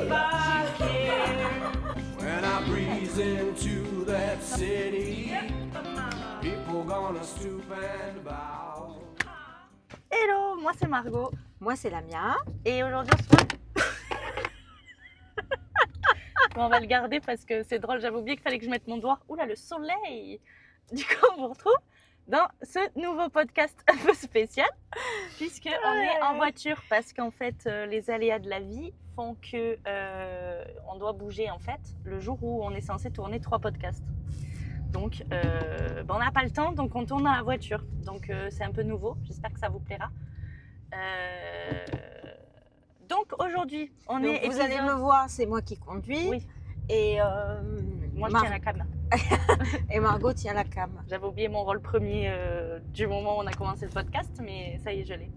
if I care. When I breeze into that city, people gonna stoop and bow. Hello, moi c'est Margot. Moi, c'est Lamia. Et aujourd'hui on se retrouve. On va le garder parce que c'est drôle, j'avais oublié qu'il fallait que je mette mon doigt. Oula, le soleil! Du coup, on vous retrouve dans ce nouveau podcast un peu spécial, puisqu'on est en voiture parce qu'en fait, les aléas de la vie font que on doit bouger en fait le jour où on est censé tourner 3 podcasts. Donc, on n'a pas le temps, donc on tourne dans la voiture. Donc, c'est un peu nouveau. J'espère que ça vous plaira. Donc, aujourd'hui, on Donc, est. vous allez me voir, c'est moi qui conduis. Oui. Et Moi, je tiens la cam. Et Margot tient la cam. J'avais oublié mon rôle premier du moment où on a commencé le podcast, mais ça y est, je l'ai.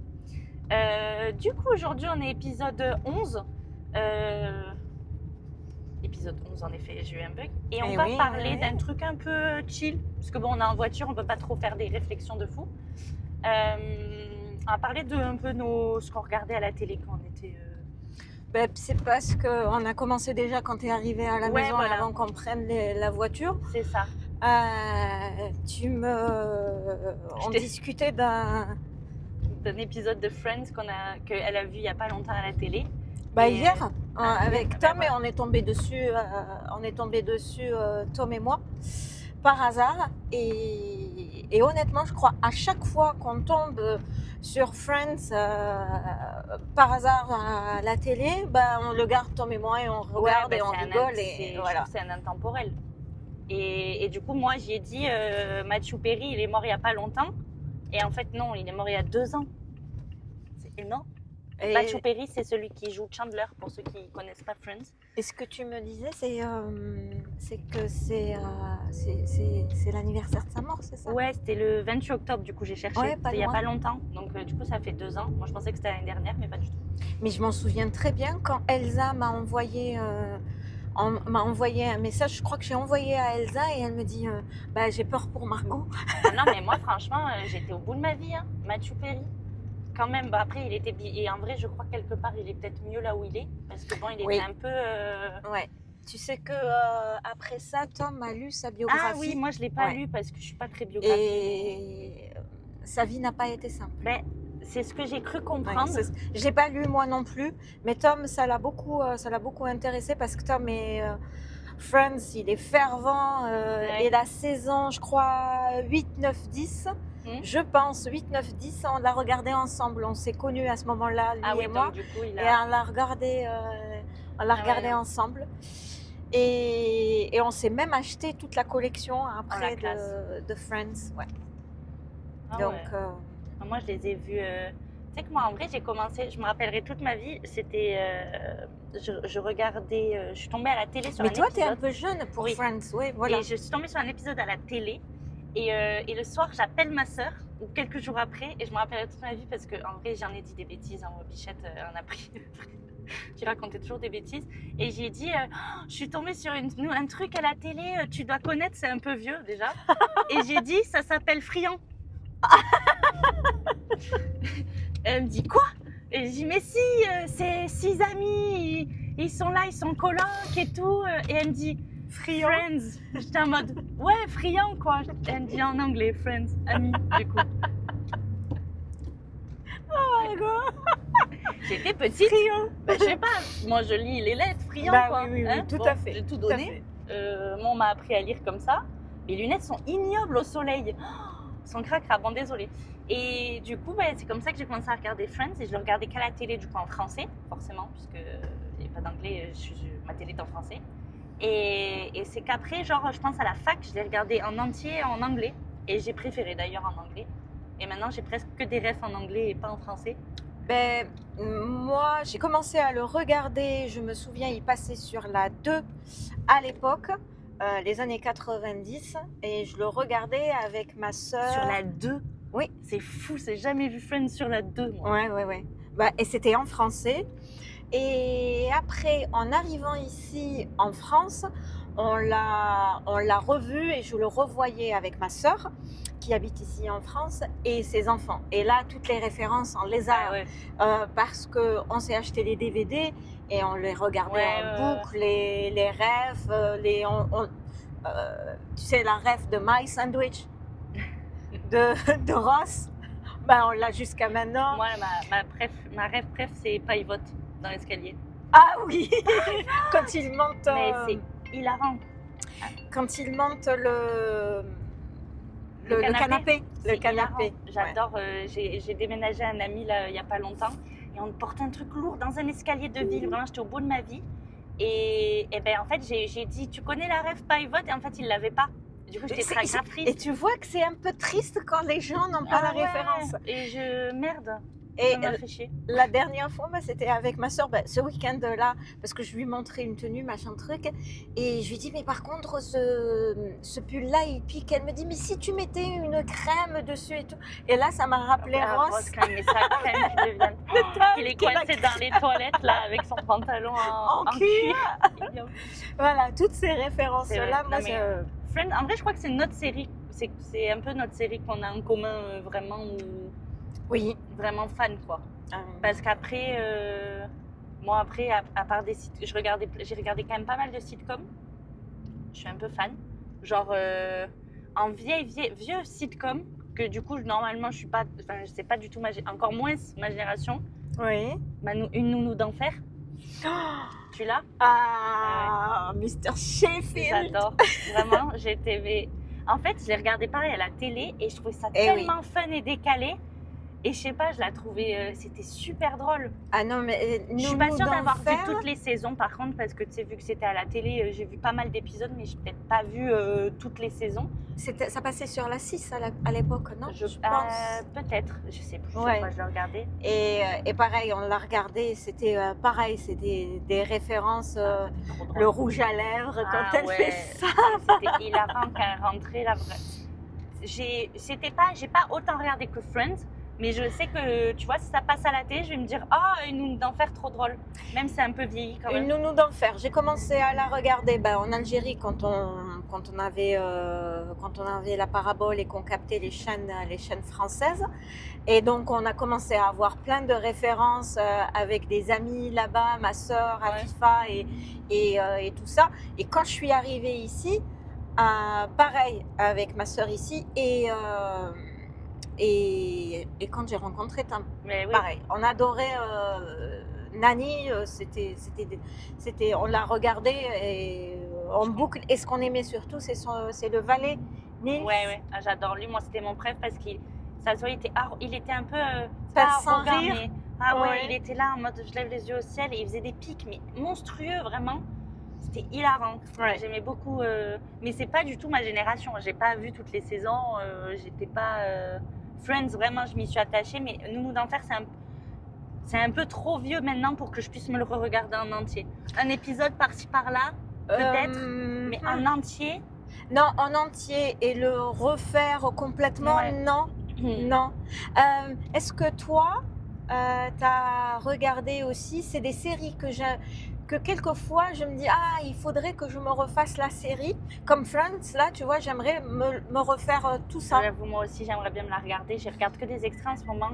Du coup, aujourd'hui, on est épisode 11. Épisode 11, en effet, j'ai eu un bug. Et on va parler d'un truc un peu chill. Parce que bon, on est en voiture, on ne peut pas trop faire des réflexions de fou. On va parler de un peu ce qu'on regardait à la télé quand on était... C'est parce qu'on a commencé déjà quand tu es arrivée à la maison avant qu'on prenne la voiture. C'est ça. On discutait d'un épisode de Friends qu'elle a vu il n'y a pas longtemps à la télé. Hier, avec Tom, et on est tombé dessus, Tom et moi, par hasard. Et honnêtement, je crois, à chaque fois qu'on tombe sur Friends par hasard à la télé, on le garde, Tom et moi, et on regarde et on rigole. C'est un intemporel. Et du coup, moi, j'y ai dit, Matthew Perry, il est mort il n'y a pas longtemps. Et en fait, non, il est mort il y a 2 ans. C'est énorme. Matthew Perry, c'est celui qui joue Chandler, pour ceux qui ne connaissent pas Friends. Et ce que tu me disais, c'est que c'est l'anniversaire de sa mort, c'est ça? Ouais, c'était le 28 octobre, du coup, j'ai cherché. Ouais, c'était il n'y a pas longtemps. Donc, du coup, ça fait 2 ans. Moi, je pensais que c'était l'année dernière, mais pas du tout. Mais je m'en souviens très bien quand Elsa m'a envoyé un message. Je crois que j'ai envoyé à Elsa et elle me dit j'ai peur pour Margot. Non, mais moi, franchement, j'étais au bout de ma vie. Hein. Matthew Perry. Quand même, après, il était... Et en vrai, je crois que quelque part, il est peut-être mieux là où il est. Parce que bon, il était un peu... Ouais. Tu sais que après ça, Tom a lu sa biographie. Ah oui, moi, je ne l'ai pas lu parce que je ne suis pas très biographique. Et sa vie n'a pas été simple. C'est ce que j'ai cru comprendre. Je ne l'ai pas lu moi non plus. Mais Tom, ça l'a beaucoup intéressé parce que Tom est... Friends, il est fervent. Et la saison, je crois, 8, 9, 10... Je pense 8, 9, 10, on l'a regardé ensemble. On s'est connus à ce moment-là, lui et moi. Du coup, et on l'a regardé, ensemble. Et on s'est même acheté toute la collection après de Friends. Ouais. Moi, je les ai vus. Tu sais que moi, en vrai, j'ai commencé, je me rappellerai toute ma vie, c'était. Je regardais. Je suis tombée à la télé sur un épisode. Mais toi, tu es un peu jeune pour Friends, oui, voilà. Et je suis tombée sur un épisode à la télé. Et le soir, j'appelle ma sœur, ou quelques jours après, et je me rappellerai toute ma vie parce qu'en vrai, j'en ai dit des bêtises. Bichette en a pris. Qui racontait toujours des bêtises. Et j'ai dit, je suis tombée sur un truc à la télé, tu dois connaître, c'est un peu vieux déjà. Et j'ai dit, ça s'appelle Friand. Elle me dit, quoi? Et je dis, mais si, c'est 6 amis, ils sont là, ils sont colocs et tout. Et elle me dit, Friends. J'étais en mode, ouais, friand quoi. Elle me dit en anglais, Friends, amis, du coup. Oh my god. J'étais petite. Friand. Je sais pas, moi je lis les lettres, friand quoi. Oui, tout à fait. J'ai tout donné. Moi on m'a appris à lire comme ça. Mes lunettes sont ignobles au soleil. Sont cracra, bon désolé. Et du coup, c'est comme ça que j'ai commencé à regarder Friends et je le regardais qu'à la télé, du coup en français, forcément, puisque il n'y a pas d'anglais, ma télé est en français. Et c'est qu'après, genre, je pense à la fac, je l'ai regardé en entier en anglais. Et j'ai préféré d'ailleurs en anglais. Et maintenant, j'ai presque que des refs en anglais et pas en français. Moi, j'ai commencé à le regarder, je me souviens, il passait sur la 2 à l'époque, les années 90. Et je le regardais avec ma sœur. Sur la 2? Oui. C'est fou, j'ai jamais vu Friends sur la 2, moi. Ouais. Et c'était en français. Et après, en arrivant ici en France, on l'a revu et je le revoyais avec ma sœur qui habite ici en France. et ses enfants. Et là, toutes les références, on les a Ah ouais. parce qu'on s'est acheté les DVD et on les regardait en boucle, les refs, tu sais, la ref de My Sandwich de Ross, ben, on l'a jusqu'à maintenant. Moi, ma rêve préf, c'est Pivot dans l'escalier. Ah oui, quand il monte, Mais c'est hilarant. quand il monte le canapé. C'est Le canapé. hilarant. J'adore. J'ai déménagé à un ami là, il n'y a pas longtemps et on portait un truc lourd dans un escalier de ville. Vraiment, j'étais au bout de ma vie. Et ben en fait, j'ai dit, tu connais la rêve Pivot? Et en fait, il ne l'avait pas. Du coup, j'étais très grave Et triste. tu vois que c'est un peu triste quand les gens n'ont pas la ouais. référence. Et merde. Et Ça m'a fait chier. la dernière fois, c'était avec ma soeur, ce week-end-là, parce que je lui montrais une tenue, machin truc, et je lui dis, mais par contre, ce pull-là, il pique. Elle me dit, mais si tu mettais une crème dessus et tout. Et là, ça m'a rappelé Ross. Quand il met sa crème qui devient. Il est coincé dans les toilettes là avec son pantalon en cuir. Voilà, toutes ces références-là, moi, Friends, en vrai, je crois que c'est notre série. C'est un peu notre série qu'on a en commun vraiment, oui, vraiment fan quoi. Parce qu'après, moi après, à part des sites, j'ai regardé quand même pas mal de sitcoms. Je suis un peu fan. Genre en vieux sitcom que du coup normalement je suis pas, enfin je sais pas du tout encore moins ma génération. Oui. Une nounou d'enfer. Tu l'as? Ah, Mr. Sheffield. J'adore. Vraiment, en fait, je l'ai regardé pareil à la télé et je trouvais ça tellement fun et décalé. Et je sais pas, je la trouvais, c'était super drôle. Ah non, mais je suis pas sûre d'avoir vu toutes les saisons par contre, parce que tu sais, vu que c'était à la télé, j'ai vu pas mal d'épisodes, mais j'ai peut-être pas vu toutes les saisons. Ça passait sur la 6 à l'époque, non? Je pense. Peut-être, je sais plus quoi je l'ai regardé. Et pareil, on l'a regardé, c'était pareil, c'est des références, le rouge à lèvres quand elle fait ça. C'était hilarant quand elle rentrait là. J'ai pas autant regardé que Friends. Mais je sais que, tu vois, si ça passe à la télé, je vais me dire « Ah, une nounou d'enfer, trop drôle !» Même si c'est un peu vieilli quand même. Une nounou d'enfer. J'ai commencé à la regarder en Algérie quand on avait la parabole et qu'on captait les chaînes françaises. Et donc, on a commencé à avoir plein de références avec des amis là-bas, ma sœur, Afifa et tout ça. Et quand je suis arrivée ici, pareil, avec ma sœur ici et quand j'ai rencontré Tam, pareil, on adorait Nani, on l'a regardé en boucle. Et ce qu'on aimait surtout, c'est le valet Nils. Ouais, j'adore lui. Moi, c'était mon préf parce qu'il était un peu pas sans rire. Mais, il était là en mode je lève les yeux au ciel et il faisait des pics, mais monstrueux vraiment. C'était hilarant. J'aimais beaucoup, mais c'est pas du tout ma génération. J'ai pas vu toutes les saisons. J'étais pas. Friends, vraiment, je m'y suis attachée, mais Nounou d'enfer, c'est un peu trop vieux maintenant pour que je puisse me le re-regarder en entier. Un épisode par-ci par-là, peut-être, mais en entier. Non, en entier et le refaire complètement, non. Non. Est-ce que toi, tu as regardé aussi, c'est des séries que quelquefois je me dis il faudrait que je me refasse la série comme Friends là, tu vois, j'aimerais me refaire tout ça. Moi aussi j'aimerais bien me la regarder, je regarde que des extraits en ce moment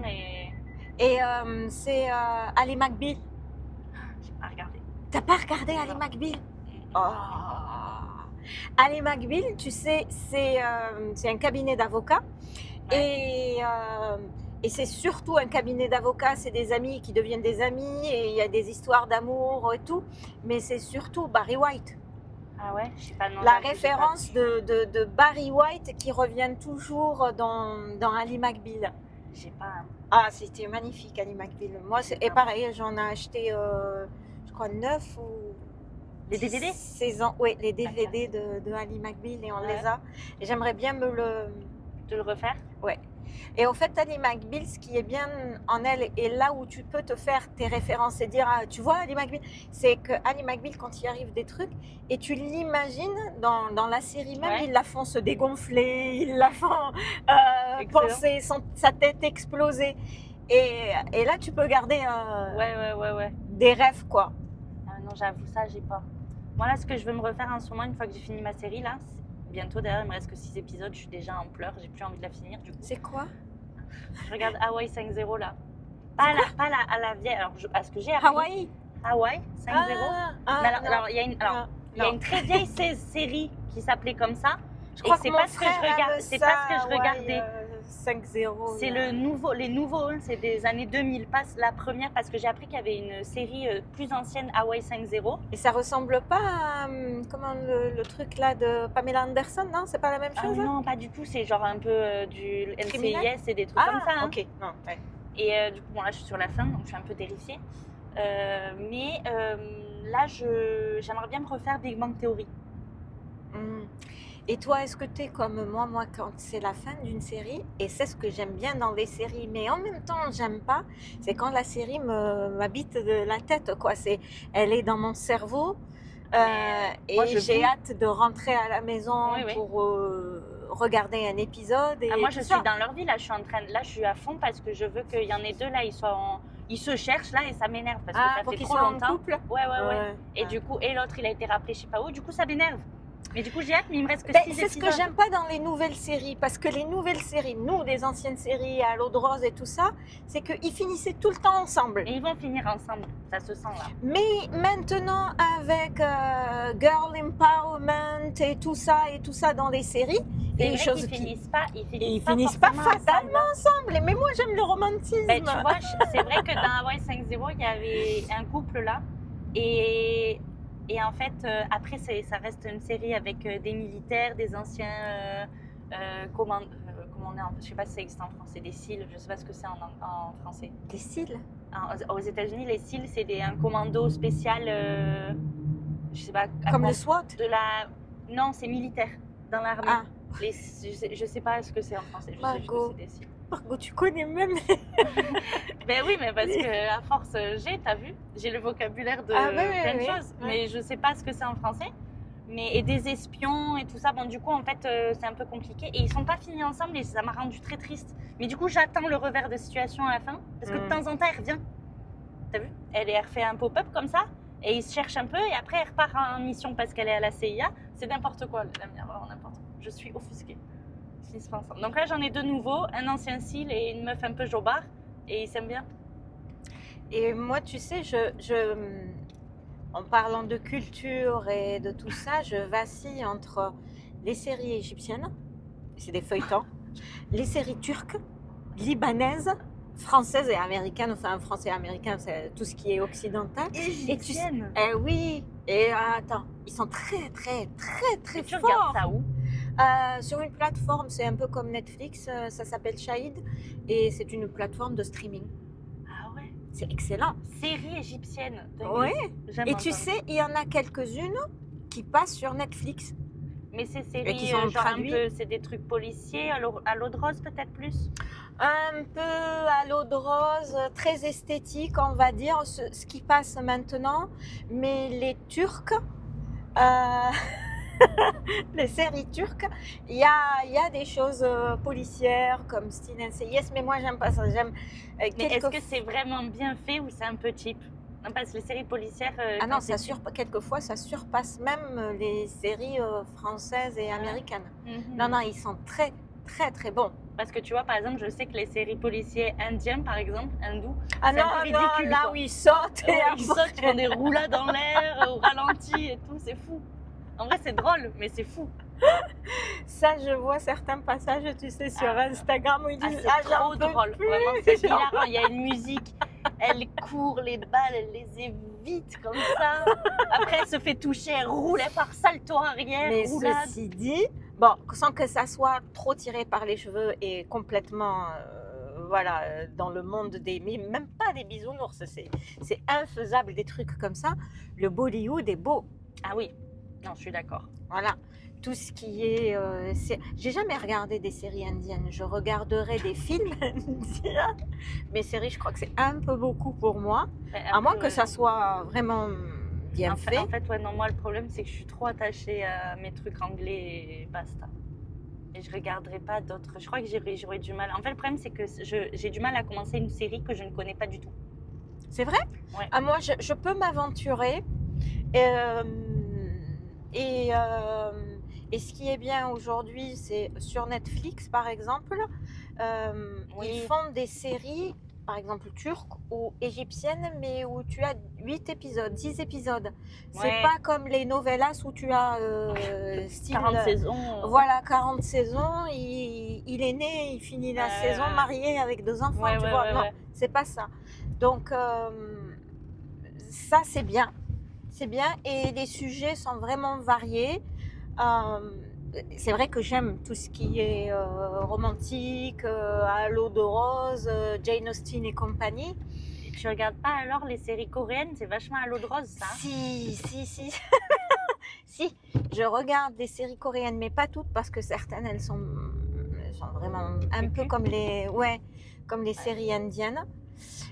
et c'est Ali McBeal. J'ai pas regardé. T'as pas regardé Ali McBeal? Ali McBeal, tu sais, c'est un cabinet d'avocats et c'est surtout un cabinet d'avocats, c'est des amis qui deviennent des amis et il y a des histoires d'amour et tout, mais c'est surtout Barry White. Ah ouais, je sais pas. Non, la référence de Barry White qui revient toujours dans Ali McBeal. J'ai pas. Ah, c'était magnifique Ali McBeal. Moi, et pareil, j'en ai acheté, je crois 9 ou. Les DVD? Oui, les DVD de Ali McBeal et on les a. Et j'aimerais bien de le refaire. Ouais. Et au fait, Ali McBeal, ce qui est bien en elle, et là où tu peux te faire tes références et dire, tu vois, Ali McBeal, c'est que Ali McBeal, quand il arrive des trucs, et tu l'imagines dans la série même, ils la font se dégonfler, ils la font penser, sa tête exploser. Et là, tu peux garder des rêves, quoi. Ah non, j'avoue, ça, j'ai pas. Moi, là, ce que je veux me refaire en ce moment, une fois que j'ai fini ma série, là, bientôt, d'ailleurs, il me reste que 6 épisodes, je suis déjà en pleurs, j'ai plus envie de la finir du coup. C'est quoi? Je regarde Hawaii 5-0 là. À la vieille. Alors, à ce que j'ai appris. Hawaii. Hawaii 5-0. Mais non. alors, il y a une, alors, il y a Non. une très vieille série qui s'appelait comme ça. Je Et crois c'est que pas mon ce que je frère regarde. aime C'est ça, pas ce que je regardais. 5-0. C'est les nouveaux, hein, c'est des années 2000, pas la première, parce que j'ai appris qu'il y avait une série plus ancienne, Hawaii 5-0. Et ça ressemble pas à comment le truc là de Pamela Anderson, non? C'est pas la même Ah chose? non, pas du tout, c'est genre un peu du Criminel? NCIS et des trucs comme ça. Hein. ok. Non, ouais. Et du coup, bon, là, je suis sur la fin, donc je suis un peu terrifiée. Mais là, j'aimerais bien me refaire Big Bang Theory. Mm. Et toi, est-ce que tu es comme moi, quand c'est la fin d'une série, et c'est ce que j'aime bien dans les séries, mais en même temps, j'aime pas, c'est quand la série m'habite de la tête, quoi. Elle est dans mon cerveau, et moi, je j'ai vis. hâte de rentrer à la maison Oui, oui. pour regarder un épisode. Et Moi, tout je ça. suis dans leur vie, là, je suis à fond parce que je veux qu'il y en ait deux, là, ils se cherchent, là, et ça m'énerve parce que Ah, ça pour fait qu'ils trop soient en longtemps. couple. Ouais. Et Ouais. du coup, et l'autre, il a été rappelé, je sais pas où, du coup, ça m'énerve. Mais du coup, j'ai hâte, mais il me reste que Ben, 6 c'est ce épisodes. que j'aime pas dans les nouvelles séries, parce que les nouvelles séries, nous, des anciennes séries à l'eau de rose et tout ça, c'est qu'ils finissaient tout le temps ensemble. Et ils vont finir ensemble, ça se sent là. Mais maintenant, avec Girl Empowerment et tout ça dans les séries, C'est et vrai choses qu'ils qui finissent pas fatalement forcément ensemble. Mais moi, j'aime le romantisme. Ben, tu vois, c'est vrai que dans Hawaii 5-0, il y avait un couple là. Et en fait, après, ça reste une série avec des militaires, des anciens commandants. Je sais pas si ça existe en français, des SEAL, je sais pas ce que c'est en français. Des cils. Aux États-Unis, les SEAL, c'est un commando spécial, je sais pas. Comme le SWAT. Non, c'est militaire, dans l'armée. Ah, Je sais pas ce que c'est en français, je sais juste Margot. que c'est des SEAL. Margot, tu connais même. Ben oui, mais parce que à force, t'as vu, j'ai le vocabulaire de Ah, oui, plein de oui, choses, oui. mais je sais pas ce que c'est en français. Et des espions et tout ça, bon, du coup, en fait, c'est un peu compliqué. Et ils sont pas finis ensemble et ça m'a rendu très triste. Mais du coup, j'attends le revers de situation à la fin, parce que de temps en temps, elle revient. T'as vu? Elle refait un pop-up comme ça, et ils se cherchent un peu, et après, elle repart en mission parce qu'elle est à la CIA. C'est n'importe quoi, la mienne, vraiment n'importe quoi. Je suis offusquée. Ils finissent pas ensemble. Donc là, j'en ai deux nouveaux, un ancien SEAL et une meuf un peu jobard, et ils s'aiment bien. Et moi, tu sais, en parlant de culture et de tout ça, je vacille entre les séries égyptiennes, c'est des feuilletons, les séries turques, libanaises, françaises et américaines, enfin français et américain, c'est tout ce qui est occidental. Égyptienne. Oui, et attends, ils sont très Et tu forts. regardes ça où? Sur une plateforme, c'est un peu comme Netflix, ça s'appelle Shahid, et c'est une plateforme de streaming. Ah ouais. C'est excellent. Série égyptienne. Oui. J'aime Et tu entendre. sais, il y en a quelques-unes qui passent sur Netflix. Mais ces Et séries, qui sont genre traduits. un peu, c'est des trucs policiers, à l'eau de rose peut-être plus. Un peu à l'eau de rose, très esthétique, on va dire, ce qui passe maintenant. Mais les Turcs, les séries turques, il y a des choses policières comme style NCIS, mais moi j'aime pas ça. J'aime Mais est-ce que c'est vraiment bien fait ou c'est un peu cheap? Non, parce que les séries policières. Ah non, quand c'est quelquefois ça surpasse même les séries françaises et Ah ouais. américaines. Mhm. Non, ils sont très bons. Parce que tu vois, par exemple, je sais que les séries policiers indiens, par exemple, hindous, Ah c'est un peu ridicule, là quoi. où ils sautent et ils sautent, ils font des roulades dans l'air, au ralenti et tout, c'est fou. En vrai, c'est drôle, mais c'est fou. Ça, je vois certains passages, tu sais, sur Instagram où ils disent C'est trop j'en peux drôle. plus. Vraiment, c'est hilarant. Il y a une musique, elle court, les balles, elle les évite comme ça. Après, elle se fait toucher, elle roule, elle part salto arrière, Mais roulade. ceci dit, bon, sans que ça soit trop tiré par les cheveux et complètement, dans le monde même pas des bisounours, c'est infaisable des trucs comme ça. Le Bollywood est beau, Ah oui, non, je suis d'accord. voilà. Tout ce qui est, j'ai jamais regardé des séries indiennes. Je regarderai des films indiens. Mes séries, je crois que c'est un peu beaucoup pour moi, à moins que ça soit vraiment bien fait. En fait, ouais, non, moi, le problème, c'est que je suis trop attachée à mes trucs anglais et basta. Et je regarderai pas d'autres. Je crois que j'aurais du mal. En fait, le problème, c'est que j'ai du mal à commencer une série que je ne connais pas du tout. C'est vrai? Ouais. Ah, moi, je peux m'aventurer. Et ce qui est bien aujourd'hui, c'est sur Netflix, par exemple, Oui. Ils font des séries, par exemple turques ou égyptiennes, mais où tu as 8 épisodes, 10 épisodes. C'est Ouais. pas comme les novellas où tu as style 40 saisons. voilà, 40 saisons, il est né, il finit la saison ouais. marié avec 2 enfants, Ouais, tu ouais, vois. ouais, Non, ouais. c'est pas ça. Donc, ça, c'est bien. C'est bien et les sujets sont vraiment variés. C'est vrai que j'aime tout ce qui est romantique, à l'eau de rose, Jane Austen et compagnie. Tu regardes pas alors les séries coréennes? C'est vachement à l'eau de rose, ça. Si. Si, je regarde des séries coréennes, mais pas toutes parce que certaines, elles sont vraiment un peu comme comme les séries indiennes.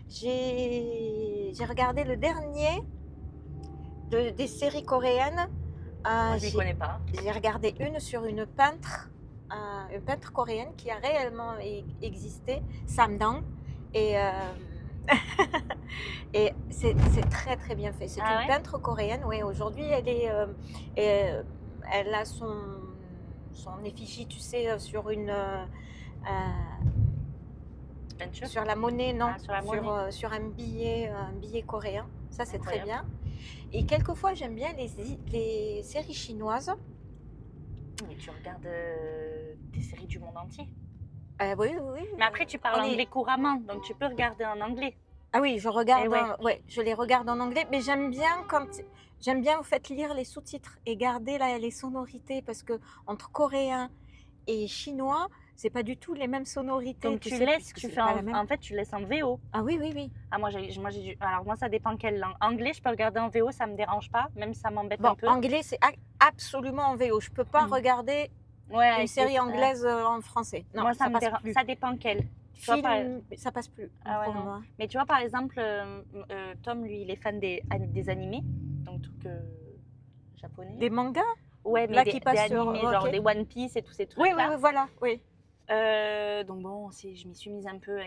J'ai regardé le dernier des séries coréennes. Moi, je les connais pas. J'ai regardé une sur une peintre coréenne qui a réellement existé, Sam Dang. Et, et c'est très très bien fait. C'est Ah une ouais? peintre coréenne. Oui, aujourd'hui, elle a son effigie, tu sais, sur Peinture? sur la monnaie, non, Ah, sur la monnaie. sur un billet coréen. Ça, c'est très Incroyable. bien. Et quelquefois, j'aime bien les séries chinoises. Mais tu regardes des séries du monde entier. Oui. Mais après, tu parles On est- anglais couramment, donc tu peux regarder en anglais. Ah oui, je regarde, Eh ouais. je les regarde en anglais, mais j'aime bien au fait lire les sous-titres et garder les sonorités parce que entre coréen et chinois, c'est pas du tout les mêmes sonorités. Donc tu tu sais, laisses, puisque tu c'est fais pas la même. en fait, tu laisses en VO. Ah oui. Ah, moi, j'ai dû. Alors, moi, ça dépend quelle langue. Anglais, je peux regarder en VO, ça me dérange pas, même si ça m'embête Bon, un peu. anglais, c'est absolument en VO. Je peux pas regarder Ouais, une avec série les- anglaise en français. Non, moi, ça passe dérange. plus. Ça dépend quelle. Tu vois, Film, ça passe plus Ah ouais, pour non. moi. Mais tu vois, par exemple, Tom, lui, il est fan des animés, donc trucs japonais. Des mangas? Ouais, mais Là, des qui passent sur- animés, genre ok. des One Piece et tous ces Oui, trucs-là. voilà, oui. Donc bon, je m'y suis mise un peu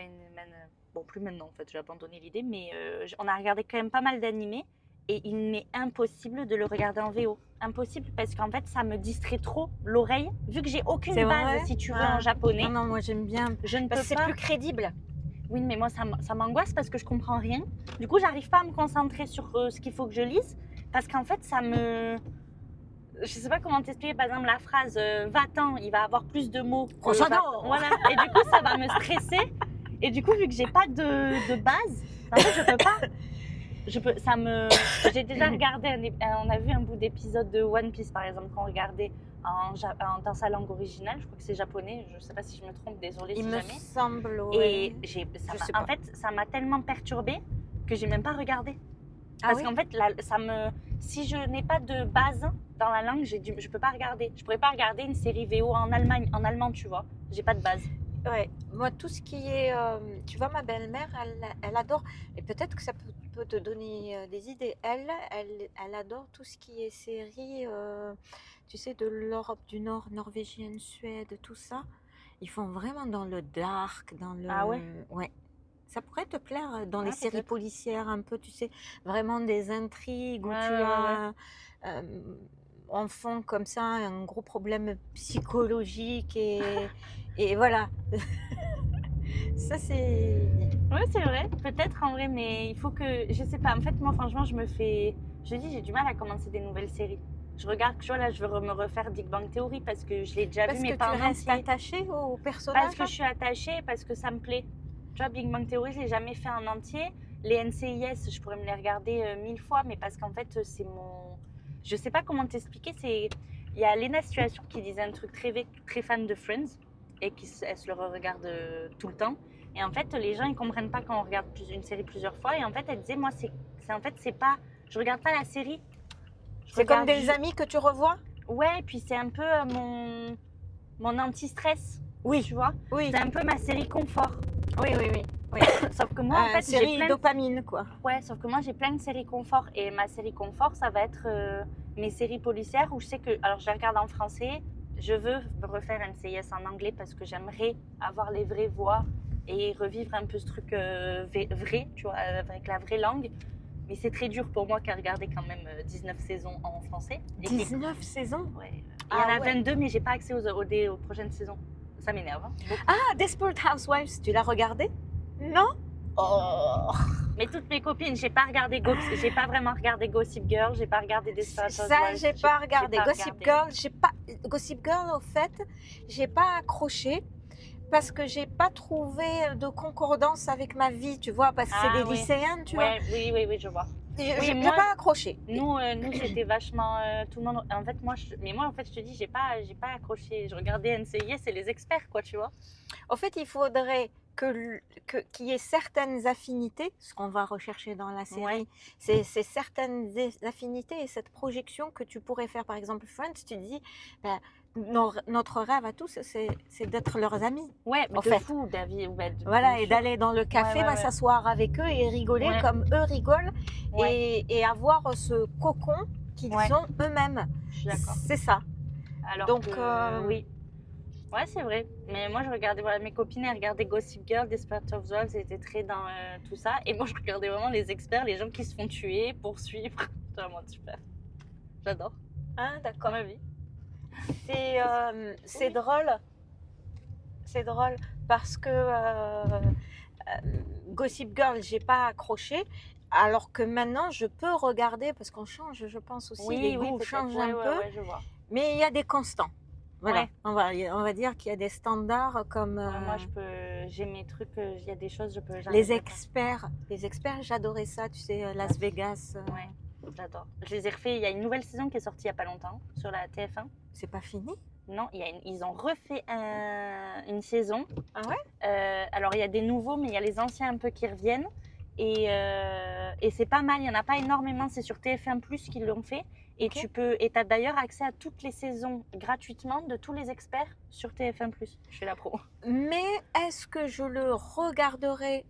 bon, plus maintenant en fait, j'ai abandonné l'idée, mais on a regardé quand même pas mal d'animés et il m'est impossible de le regarder en VO. Impossible parce qu'en fait, ça me distrait trop l'oreille, vu que j'ai aucune C'est base, vrai. si tu veux, Ah. en japonais. Non, moi j'aime bien. Je ne Parce peux que c'est pas. plus crédible. Oui, mais moi, ça m'angoisse parce que je comprends rien. Du coup, j'arrive pas à me concentrer sur ce qu'il faut que je lise parce qu'en fait, ça me. Je sais pas comment t'expliquer, par exemple, la phrase va-t'en, il va avoir plus de mots. que J'adore. Voilà. Et du coup, ça va me stresser. Et du coup, vu que j'ai pas de base, en fait, je peux pas. J'ai déjà regardé, on a vu un bout d'épisode de One Piece, par exemple, qu'on regardait dans sa langue originale. Je crois que c'est japonais. Je sais pas si je me trompe, désolée si Il me jamais. semble, Et ouais. en fait, ça m'a tellement perturbée que j'ai même pas regardé. Ah Parce oui. qu'en fait, si je n'ai pas de base dans la langue, je peux pas regarder. Je pourrais pas regarder une série VO en allemand, tu vois. J'ai pas de base. Ouais, moi tout ce qui est, tu vois, ma belle-mère, elle adore, et peut-être que ça peut te donner des idées. Elle adore tout ce qui est série, tu sais, de l'Europe du Nord, norvégienne, Suède, tout ça. Ils font vraiment dans le dark, dans le. Ah ouais. Ouais. Ça pourrait te plaire dans les Ah, séries peut-être. policières, un peu, tu sais, vraiment des intrigues où Ouais, tu ouais, as. En fond comme ça un gros problème psychologique et voilà. Ça c'est. Oui, c'est vrai, peut-être en vrai, mais il faut que. Je sais pas, en fait, moi, franchement, je dis, j'ai du mal à commencer des nouvelles séries. Je regarde, tu vois, là, je veux me refaire Big Bang Theory parce que je l'ai déjà Parce vu, que mais pas tu en restes entier. attaché au personnage. Parce que je suis attachée, parce que ça me plaît. Tu vois, Big Bang Theory, je l'ai jamais fait en entier. Les NCIS, je pourrais me les regarder 1000 fois, mais parce qu'en fait, c'est mon. Je sais pas comment t'expliquer. Il y a Lena Situation qui disait un truc très fan de Friends et elle se le regarde tout le temps. Et en fait, les gens ils comprennent pas quand on regarde une série plusieurs fois. Et en fait, elle disait, moi, c'est pas. Je regarde pas la série. C'est comme des amis que tu revois. Ouais, puis c'est un peu mon anti-stress. Oui. Tu vois. Oui. C'est un peu ma série confort. Oui. Sauf que moi, en fait, j'ai série plein dopamine quoi. Ouais, sauf que moi, j'ai plein de séries confort. Et ma série confort, ça va être mes séries policières où je sais que... Alors, je les regarde en français. Je veux refaire NCIS en anglais parce que j'aimerais avoir les vraies voix et revivre un peu ce truc vrai, tu vois, avec la vraie langue. Mais c'est très dur pour moi qu'à regarder quand même 19 saisons en français. 19 saisons. Ouais. Il y en a 22, mais j'ai pas accès aux prochaines saisons. Ça m'énerve. Hein, beaucoup. Ah, Desperate Housewives, tu l'as regardé? Non? Oh, Mais toutes mes copines, j'ai pas vraiment regardé Gossip Girl, j'ai pas regardé Desperate ça, Housewives. j'ai pas regardé. pas Gossip regardé. Girl, Gossip Girl, au fait, j'ai pas accroché parce que j'ai pas trouvé de concordance avec ma vie, tu vois, parce que c'est Ah, des oui. lycéennes, tu Ouais, oui, je vois. vois. Oui, J'ai moi- pas accroché. Nous c'était vachement tout le monde. En fait, moi, en fait, je te dis, j'ai pas accroché. Je regardais NCIS et les experts, quoi, tu vois. En fait, il faudrait qu'il y ait certaines affinités, ce qu'on va rechercher dans la série, Ouais. c'est certaines affinités et cette projection que tu pourrais faire. Par exemple, Friends, tu dis, ben, notre rêve à tous, c'est d'être leurs amis. Ouais, mais En de fait. fou, David. Ouais, Voilà, bien et sûr. d'aller dans le café, Ouais, ben, s'asseoir avec eux et rigoler Ouais. comme eux rigolent Ouais. et avoir ce cocon qu'ils Ouais. ont eux-mêmes. Je suis d'accord. C'est ça. Alors Donc, que, oui. Ouais, c'est vrai. Mais moi, je regardais, voilà, mes copines, elles regardaient Gossip Girl, Desperate Housewives, elles étaient très dans tout ça. Et moi, je regardais vraiment les experts, les gens qui se font tuer, poursuivre. C'est vraiment super. J'adore. hein, d'accord. Ma vie. C'est Oui. drôle. C'est drôle parce que Gossip Girl, j'ai pas accroché. Alors que maintenant, je peux regarder parce qu'on change, je pense aussi, les goûts peut-être. changent Ouais, un peu. ouais, je vois. Mais il y a des constants. Voilà, Ouais. on va dire qu'il y a des standards comme Ouais, moi, j'ai mes trucs, il y a des choses, les j'arriverai experts. Les experts, j'adorais ça, tu sais, Las Vegas. pas. Ouais, j'adore. Je les ai refait, il y a une nouvelle saison qui est sortie il y a pas longtemps sur la TF1. C'est pas fini? Non, ils ont refait une saison. Ah ouais? Alors, il y a des nouveaux, mais il y a les anciens un peu qui reviennent. Et c'est pas mal, il n'y en a pas énormément, c'est sur TF1 Plus qu'ils l'ont fait. Et Ok. tu as d'ailleurs accès à toutes les saisons gratuitement de tous les experts sur TF1 Plus. Je fais la pro. Mais est-ce que je le regarderai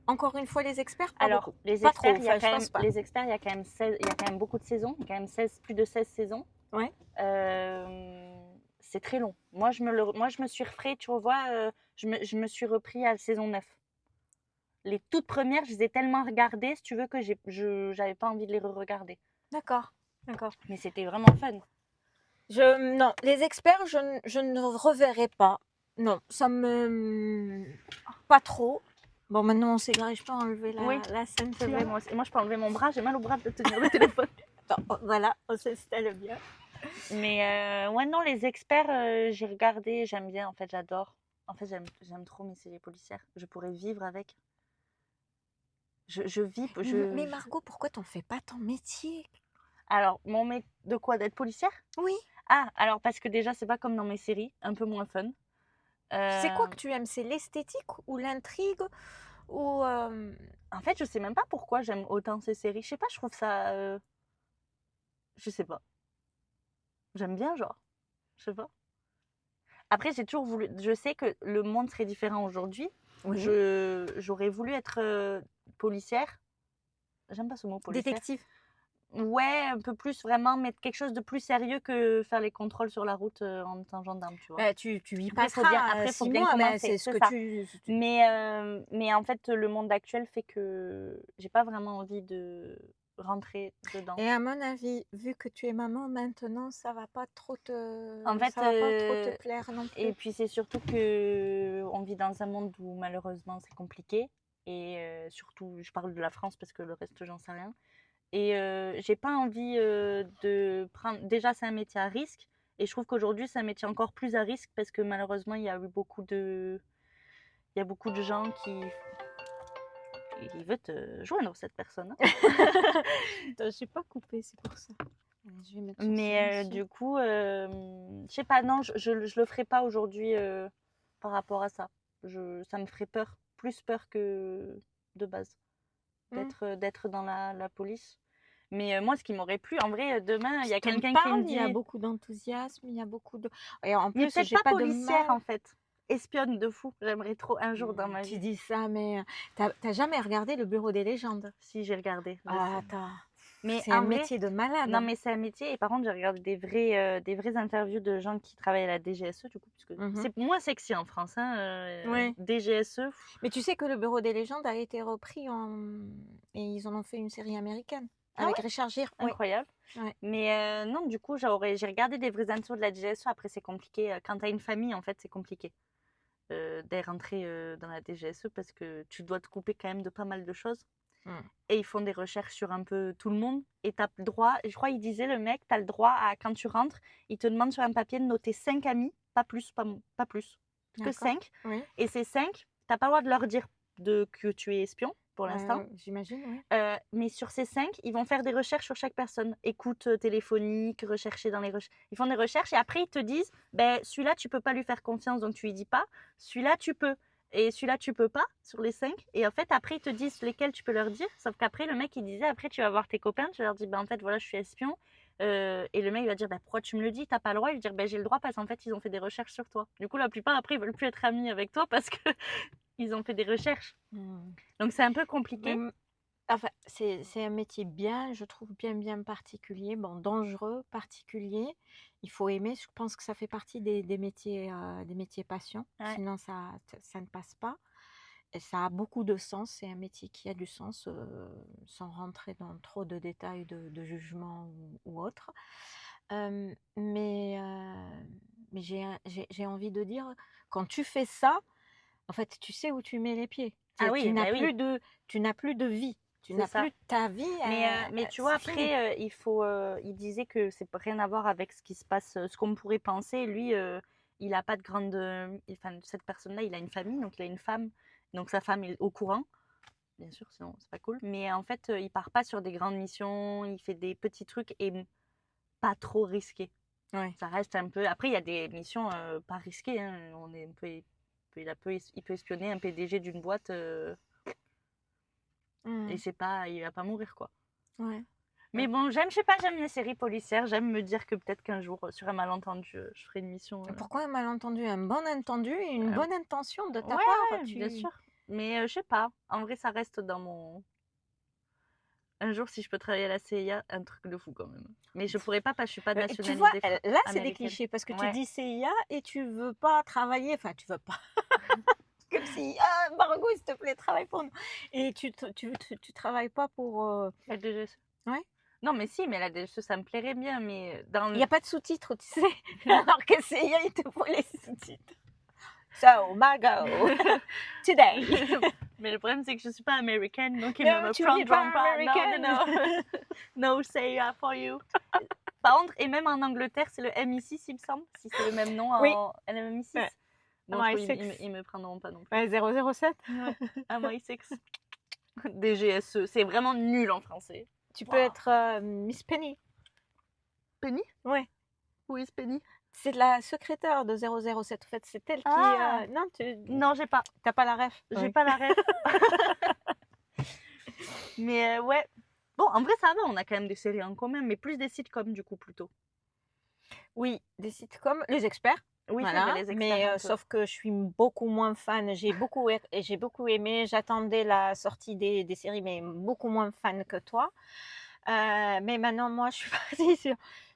encore une fois les experts? Pas Alors, beaucoup. les Pas experts, trop, enfin, je pense pas. les experts, il y a quand même 16, il y a quand même beaucoup de saisons, il y a quand même 16, plus de 16 saisons. Ouais. C'est très long. Moi, je me suis refait, tu revois, je me suis repris à la saison 9. Les toutes premières, je les ai tellement regardées, si tu veux, que j'avais pas envie de les re-regarder. D'accord, d'accord. Mais c'était vraiment fun. Non, les experts, je ne reverrai pas. Non, ça me... Pas trop. Bon, maintenant, on s'est je peux enlever Oui, la C'est ceinture. vrai, moi aussi. Moi, je peux enlever mon bras, j'ai mal au bras de tenir le téléphone. Voilà, on s'installe bien. Mais ouais, non, les experts, j'ai regardé, j'aime bien, en fait, j'adore. En fait, j'aime trop mes séries policières. Je pourrais vivre avec. Je vis. Mais Margot, pourquoi t'en fais pas ton métier? Alors, de quoi? D'être policière? Oui. Ah, alors parce que déjà, c'est pas comme dans mes séries, un peu moins fun. C'est quoi que tu aimes? C'est l'esthétique ou l'intrigue ou En fait, je sais même pas pourquoi j'aime autant ces séries. Je sais pas, je trouve ça. Je sais pas. J'aime bien, genre. Je sais pas. Après, j'ai toujours voulu. Je sais que le monde serait différent aujourd'hui. Oui. J'aurais voulu être policière. J'aime pas ce mot, policière. détective? Ouais, un peu plus vraiment, mais quelque chose de plus sérieux que faire les contrôles sur la route en étant gendarme, tu vois. Bah, tu y Après, faut passeras bien- après, faut 6 bien mois, mais commencer, c'est ce c'est que ça. tu... Mais en fait, le monde actuel fait que j'ai pas vraiment envie de rentrer dedans. Et à mon avis, vu que tu es maman maintenant, ça va pas trop te, En fait, ça va pas trop te plaire non plus. Et puis c'est surtout que on vit dans un monde où malheureusement c'est compliqué. Et surtout, je parle de la France parce que le reste, j'en sais rien. Et j'ai pas envie de prendre. Déjà, c'est un métier à risque. Et je trouve qu'aujourd'hui, c'est un métier encore plus à risque parce que malheureusement, il y a beaucoup de gens qui. Il veut te joindre, cette personne. Hein. Je suis pas coupée, c'est pour ça. Je vais mettre sur Mais silencieux. du coup, je sais pas, non, je le ferai pas aujourd'hui par rapport à ça. Ça me ferait peur, plus peur que de base, d'être dans la police. Mais moi, ce qui m'aurait plu, en vrai, demain, il y a quelqu'un qui me dit... Il y a beaucoup d'enthousiasme, il y a beaucoup de... Et en Mais plus, peut-être j'ai pas pas de policière, mal. en fait. Espionne de fou. J'aimerais trop un jour dans ma Tu vie. dis ça, mais t'as jamais regardé le Bureau des légendes? Si, j'ai regardé. Ah, attends. Mais C'est en un vrai, métier de malade. non, mais c'est un métier. Et par contre, j'ai regardé des vraies interviews de gens qui travaillent à la DGSE, du coup, parce que c'est moins sexy en France. Hein, Ouais. DGSE. Mais tu sais que le Bureau des légendes a été repris et ils en ont fait une série américaine. avec Richard Gere. Oui. Incroyable. Ouais. Mais non, du coup, j'ai regardé des vraies infos de la DGSE. Après, c'est compliqué. Quand tu as une famille, en fait, c'est compliqué d'être rentré dans la DGSE parce que tu dois te couper quand même de pas mal de choses. Et ils font des recherches sur un peu tout le monde. Et tu as le droit, je crois, il disait le mec, tu as le droit à, quand tu rentres, il te demande sur un papier de noter 5 amis, pas plus, pas plus, que 5. Oui. Et ces 5, tu n'as pas le droit de leur dire que tu es espion pour l'instant. J'imagine, oui. Mais sur ces 5, ils vont faire des recherches sur chaque personne. Écoute téléphonique, rechercher dans les recherches. Ils font des recherches et après ils te disent celui-là tu peux pas lui faire confiance donc tu lui dis pas. Celui-là tu peux. Et celui-là tu peux pas sur les 5. Et en fait après ils te disent lesquels tu peux leur dire. Sauf qu'après le mec il disait après tu vas voir tes copains, tu leur dis en fait voilà je suis espion. Et le mec il va dire pourquoi tu me le dis, t'as pas le droit. Il va dire j'ai le droit parce qu'en fait ils ont fait des recherches sur toi. Du coup la plupart après ils veulent plus être amis avec toi parce que ils ont fait des recherches. Donc c'est un peu compliqué. Enfin, c'est un métier bien, je trouve bien particulier, dangereux, particulier. Il faut aimer. Je pense que ça fait partie des métiers passion. Ouais. Sinon ça ne passe pas. Et ça a beaucoup de sens. C'est un métier qui a du sens, sans rentrer dans trop de détails de jugement ou autre. Mais j'ai envie de dire, quand tu fais ça, en fait, tu sais où tu mets les pieds. Tu n'as plus de vie. Tu n'as plus ta vie. Mais tu vois, après, il disait que c'est rien à voir avec ce qui se passe, ce qu'on pourrait penser. Lui, il n'a pas de grande. Enfin, cette personne-là, il a une famille, donc il a une femme. Donc sa femme est au courant. Bien sûr, sinon c'est pas cool. Mais en fait, il part pas sur des grandes missions. Il fait des petits trucs et pas trop risqués. Ouais. Ça reste un peu. Après, il y a des missions pas risquées. Hein. Il peut espionner un PDG d'une boîte. Et c'est pas, il va pas mourir quoi. Ouais. Mais bon, j'aime les séries policières. J'aime me dire que peut-être qu'un jour, sur un malentendu, je ferai une mission. Pourquoi un malentendu? Un bon entendu et une bonne intention de ta part. Ouais, bien sûr. Mais je sais pas. En vrai, ça reste dans mon. Un jour, si je peux travailler à la CIA, un truc de fou quand même. Mais je pourrais pas parce que je suis pas de nationalité. Tu vois, là c'est des clichés parce que tu dis CIA et tu veux pas travailler. Enfin, tu veux pas. Comme si Margot, s'il te plaît, travaille pour nous. Et tu travailles pas pour la DGSE. Ouais. Non, mais si, mais la DGSE, ça me plairait bien, mais dans. Il n'y a pas de sous-titres, tu sais. Alors que CIA, il te faut les sous-titres. So, Margot, today. Mais le problème, c'est que je suis pas américaine, donc ils Non, ne me tu prendront n'es pas pas. américaine. Non, CIA for you. Par contre, et même en Angleterre, c'est le MI6, il me semble, si c'est le même nom Oui. en MI6. Ouais. Donc MI6. ils me prendront pas non plus. Ouais, 007. MI6. DGSE, c'est vraiment nul en français. Tu peux être Miss Penny. Penny? Ouais. Où est Penny? C'est la secrétaire de 007. En fait, c'est elle qui. Non, j'ai pas. T'as pas la ref. J'ai pas la ref. Mais ouais. Bon, en vrai, ça va, on a quand même des séries en commun, mais plus des sitcoms du coup plutôt. Oui, des sitcoms, les experts. Oui, voilà. c'est vrai, les experts. Mais sauf que je suis beaucoup moins fan. J'ai beaucoup aimé. J'attendais la sortie des séries, mais beaucoup moins fan que toi. Mais maintenant, moi, je suis partie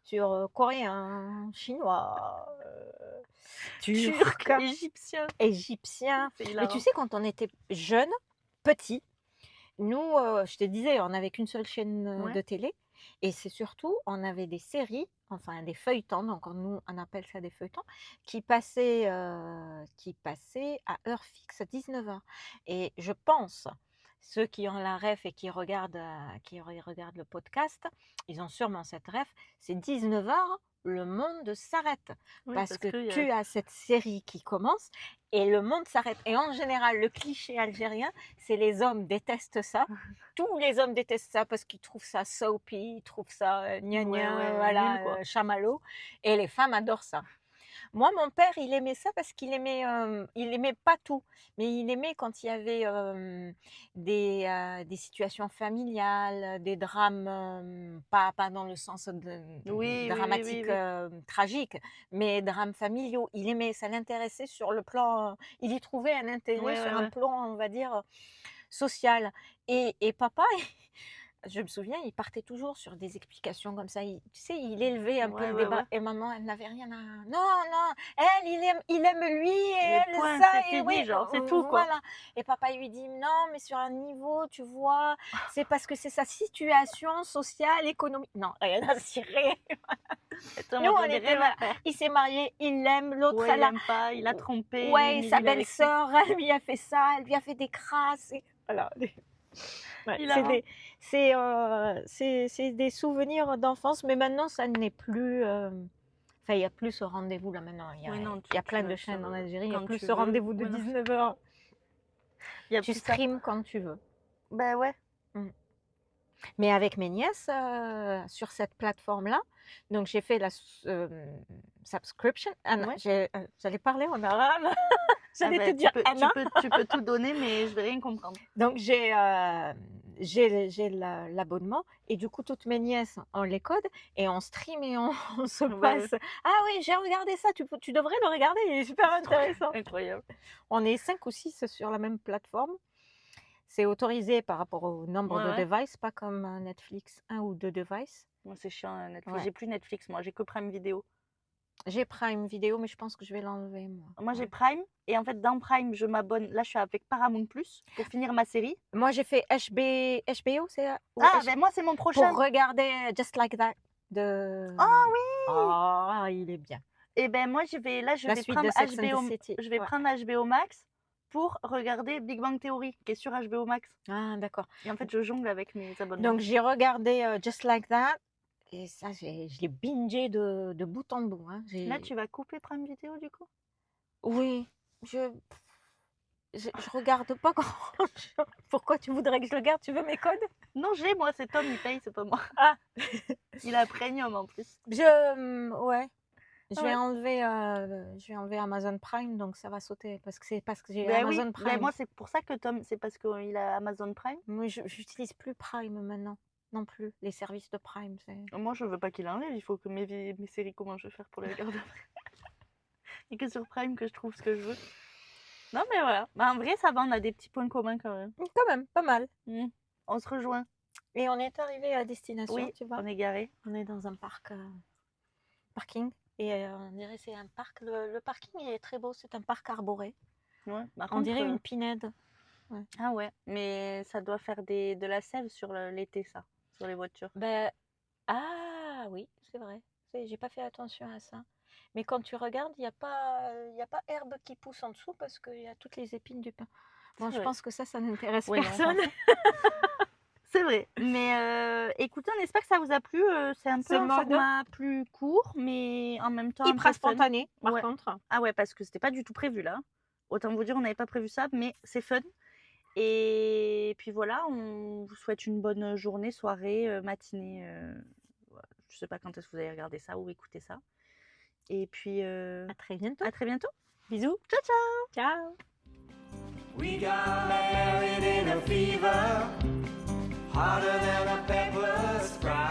sur coréen, chinois, turc, égyptien. Mais tu sais, quand on était jeune, petit, nous, je te disais, on n'avait qu'une seule chaîne de télé. Et c'est surtout, on avait des séries, enfin des feuilletons, donc nous on appelle ça des feuilletons, qui passaient à heure fixe, 19h. Et je pense, ceux qui ont la ref et qui regardent le podcast, ils ont sûrement cette ref, c'est 19h, le monde s'arrête. Oui, parce que tu as cette série qui commence et le monde s'arrête. Et en général, le cliché algérien, c'est les hommes détestent ça. Tous les hommes détestent ça parce qu'ils trouvent ça soapy, ils trouvent ça voilà, chamallow. Et les femmes adorent ça. Moi, mon père, il aimait ça parce qu'il aimait pas tout, mais il aimait quand il y avait des situations familiales, des drames, pas dans le sens dramatique, tragique, mais drames familiaux. Il aimait, ça l'intéressait sur le plan, il y trouvait un intérêt sur un plan, on va dire, social. Et papa, je me souviens, il partait toujours sur des explications comme ça. Tu sais, il élevait un peu Ouais, le ouais, débat. ouais. Et maman, elle n'avait rien à. Non, non, elle, il aime lui et Mais elle point, ça. c'est Et fini, oui, genre, c'est tout, quoi. voilà. Et papa, il lui dit non, mais sur un niveau, tu vois, c'est parce que c'est sa situation sociale, économique. Non, rien à cirer. Et toi, Nous, moi, on j'en ai était rien là. à faire. Il s'est marié, il l'aime, l'autre, Ouais, il aime pas, il a trompé. Ouais, lui, sa il est avec lui. belle-sœur, elle lui a fait ça, elle lui a fait des crasses. Voilà. Ouais, Hilarant. c'est des souvenirs d'enfance, mais maintenant, ça n'est plus. Enfin, il n'y a plus ce rendez-vous là maintenant. Il y a, Oui, non, il y a tu plein de notes chaînes sur, en Algérie, il n'y a quand plus tu ce veux. rendez-vous de Ouais, non. 19h. Il y a Tu plus ça. streams quand tu veux. Bah ouais. Mais avec mes nièces, sur cette plateforme-là, donc j'ai fait la subscription. Ah non, Ouais. j'allais parler en arabe. J'allais bah, te dire tu peux tout donner, mais je vais rien comprendre. Donc j'ai l'abonnement et du coup toutes mes nièces ont les codes et on stream et on se Ouais, passe. Ah oui, j'ai regardé ça, tu devrais le regarder, il est super intéressant. Incroyable. On est 5 ou 6 sur la même plateforme. C'est autorisé par rapport au nombre Ouais, de ouais. devices, pas comme Netflix, 1 ou 2 devices. Moi, c'est chiant, Netflix. Ouais. J'ai plus Netflix, moi. J'ai que Prime Vidéo. J'ai Prime Vidéo, mais je pense que je vais l'enlever moi. Moi, j'ai Ouais. Prime. Et en fait, dans Prime, je m'abonne. Là, je suis avec Paramount Plus pour finir ma série. Moi j'ai fait HBO, c'est ou Ah, ben moi, c'est mon prochain. pour regarder Just Like That de. Oh oui. Oh, il est bien. Et ben moi, je vais La prendre suite de Sex and the HBO. City. Je vais Ouais. prendre HBO Max pour regarder Big Bang Theory, qui est sur HBO Max. Ah, d'accord. Et en fait, je jongle avec mes abonnements. Donc, j'ai regardé Just Like That. Et ça, je l'ai bingé de bout en bout. Hein. Là, tu vas couper Prime Vidéo, du coup? Oui, je regarde pas grand chose. Pourquoi tu voudrais que je le garde? Tu veux mes codes? Non, j'ai, moi, c'est Tom, il paye, c'est pas moi. Ah. Il a Premium en plus. Ouais. Je Ouais. vais enlever Amazon Prime, donc ça va sauter. Parce que c'est parce que j'ai Ben oui, Amazon ben Prime. moi, c'est pour ça que Tom, c'est parce qu'il a Amazon Prime. Moi, j'utilise plus Prime maintenant. Non plus. Les services de Prime, c'est. Moi, je veux pas qu'il enlève, il faut que mes séries, comment je vais faire pour les regarder après. Et que sur Prime, que je trouve ce que je veux. Non, mais voilà. Bah, en vrai, ça va, on a des petits points communs quand même. Quand même, pas mal. On se rejoint. Et on est arrivé à destination, Oui, tu vois. on est garé. On est dans un parking. Et on dirait que c'est un parc. Le parking est très beau, c'est un parc arboré. Ouais. Par On contre, dirait une pinède. Ah ouais, mais ça doit faire de la sève sur l'été, ça, sur les voitures. Ah oui, c'est vrai. J'ai pas fait attention à ça. Mais quand tu regardes, il n'y a pas herbe qui pousse en dessous parce qu'il y a toutes les épines du pin. Bon, C'est je vrai. pense que ça n'intéresse Ouais, non, personne. C'est vrai. Mais écoutez, on espère que ça vous a plu. C'est un peu Ce un mode. format plus court, mais en même temps un peu Hyper fun. spontané, par Ouais. contre. Ah ouais, parce que c'était pas du tout prévu là. Autant vous dire, on n'avait pas prévu ça, mais c'est fun. Et puis voilà, on vous souhaite une bonne journée, soirée, matinée. Je sais pas quand est-ce que vous allez regarder ça ou écouter ça. Et puis À très bientôt. à très bientôt. Bisous. Ciao, ciao. Ciao. We got married in a fever, hotter than a pepper sprout.